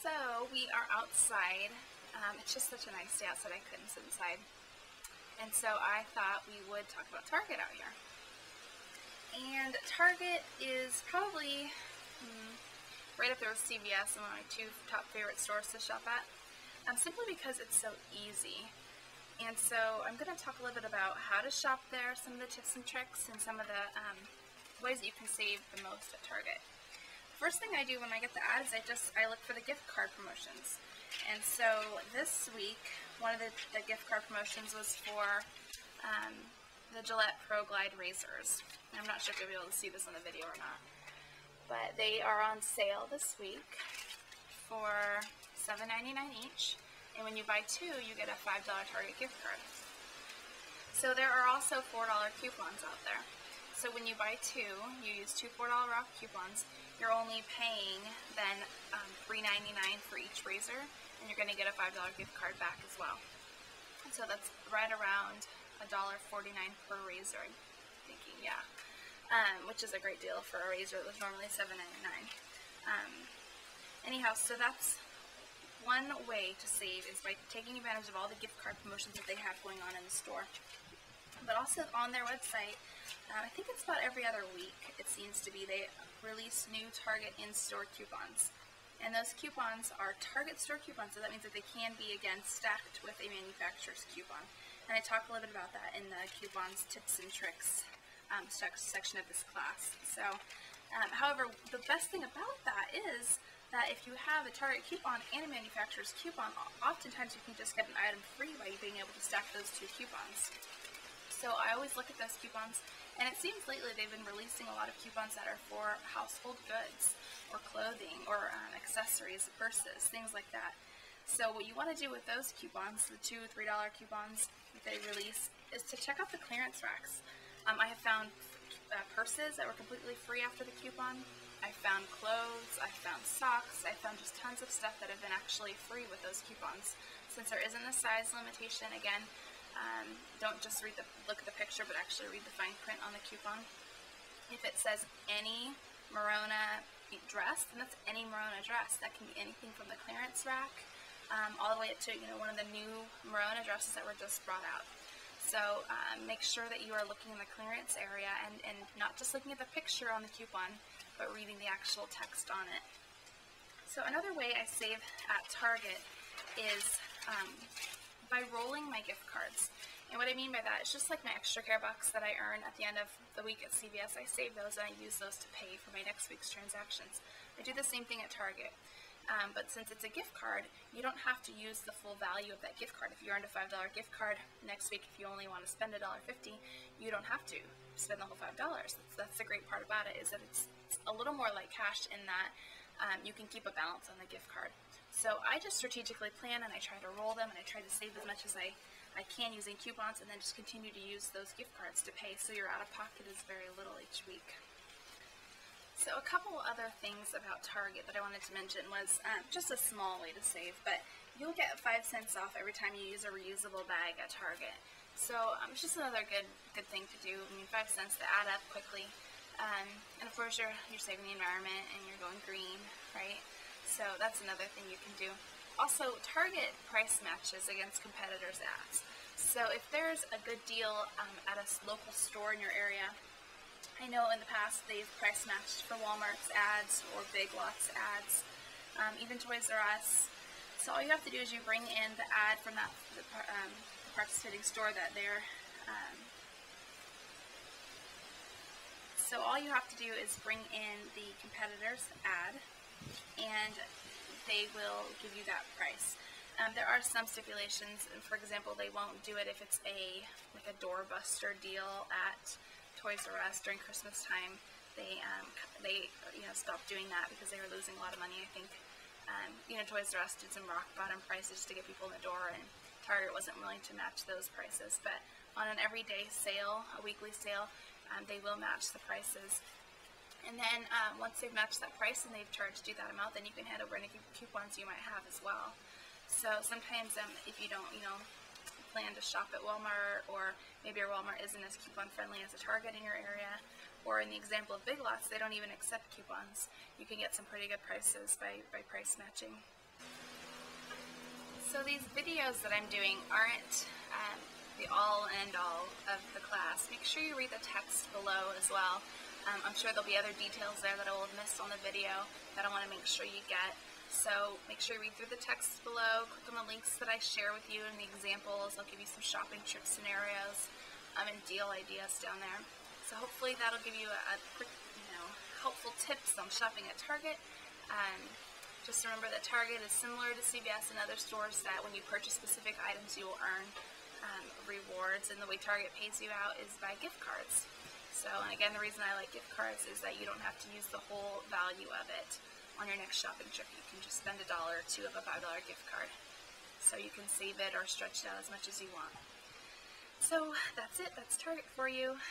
So we are outside. It's just such a nice day outside, I couldn't sit inside. And so I thought we would talk about Target out here. And Target is probably right up there with CVS and one of my two top favorite stores to shop at, simply because it's so easy. And so I'm going to talk a little bit about how to shop there, some of the tips and tricks, and some of the ways that you can save the most at Target. First thing I do when I get the ad is I look for the gift card promotions. And so this week, one of the gift card promotions was for the Gillette Pro Glide razors. I'm not sure if you'll be able to see this on the video or not, but they are on sale this week for $7.99 each. And when you buy two, you get a $5 Target gift card. So there are also $4 coupons out there. So when you buy two, you use two $4 off coupons, you're only paying then $3.99 for each razor, and you're going to get a $5 gift card back as well. So that's right around $1.49 per razor, I'm thinking, yeah. Which is a great deal for a razor that was normally $7.99. Anyhow, so that's one way to save, is by taking advantage of all the gift card promotions that they have going on in the store. But also on their website, I think it's about every other week, it seems to be, they release new Target in-store coupons. And those coupons are Target store coupons, so that means that they can be, again, stacked with a manufacturer's coupon. And I talk a little bit about that in the coupons, tips, and tricks section of this class. So, however, the best thing about that is that if you have a Target coupon and a manufacturer's coupon, oftentimes you can just get an item free by being able to stack those two coupons. So I always look at those coupons, and it seems lately they've been releasing a lot of coupons that are for household goods or clothing or accessories, purses, things like that. So what you want to do with those coupons, the $2, $3 coupons that they release, is to check out the clearance racks. I have found purses that were completely free after the coupon. I found clothes, I found socks, I found just tons of stuff that have been actually free with those coupons. Since there isn't a size limitation, again, don't just look at the picture, but actually read the fine print on the coupon. If it says any Merona dress, then that's any Merona dress. That can be anything from the clearance rack all the way up to one of the new Merona dresses that were just brought out. So make sure that you are looking in the clearance area and not just looking at the picture on the coupon, but reading the actual text on it. So another way I save at Target is by rolling my gift cards. And what I mean by that is just like my extra care bucks that I earn at the end of the week at CVS, I save those and I use those to pay for my next week's transactions. I do the same thing at Target. But since it's a gift card, you don't have to use the full value of that gift card. If you earned a $5 gift card, next week if you only want to spend $1.50, you don't have to spend the whole $5. That's the great part about it, is that it's a little more like cash in that you can keep a balance on the gift card. So I just strategically plan, and I try to roll them, and I try to save as much as I can using coupons, and then just continue to use those gift cards to pay, so your out-of-pocket is very little each week. So a couple other things about Target that I wanted to mention was just a small way to save, but you'll get 5 cents off every time you use a reusable bag at Target. So it's just another good thing to do. I mean, 5 cents to add up quickly. And of course you're saving the environment and you're going green, right? So that's another thing you can do. Also, Target price matches against competitors' ads. So if there's a good deal at a local store in your area, I know in the past they've price matched for Walmart's ads or Big Lots ads, even Toys R Us. So all you have to do is you bring in the ad from the participating store that they're so all you have to do is bring in the competitor's ad, and they will give you that price. There are some stipulations, and for example, they won't do it if it's like a doorbuster deal at Toys R Us during Christmas time. They stopped doing that because they were losing a lot of money, I think. Toys R Us did some rock bottom prices to get people in the door, and Target wasn't willing to match those prices. But on an everyday sale, a weekly sale, they will match the prices. And then once they've matched that price and they've charged you that amount, then you can head over any coupons you might have as well. So sometimes if you don't, plan to shop at Walmart, or maybe your Walmart isn't as coupon friendly as a Target in your area, or in the example of Big Lots, they don't even accept coupons. You can get some pretty good prices by price matching. So these videos that I'm doing aren't the all and all of the class. Make sure you read the text below as well. I'm sure there'll be other details there that I will have missed on the video that I want to make sure you get. So make sure you read through the text below, click on the links that I share with you in the examples. I'll give you some shopping trip scenarios and deal ideas down there. So hopefully that'll give you a quick, helpful tips on shopping at Target. Just remember that Target is similar to CVS and other stores, that when you purchase specific items you will earn rewards, and the way Target pays you out is by gift cards. So, and again, the reason I like gift cards is that you don't have to use the whole value of it on your next shopping trip. You can just spend $1 or $2 of a $5 gift card. So you can save it or stretch it out as much as you want. So that's it. That's Target for you.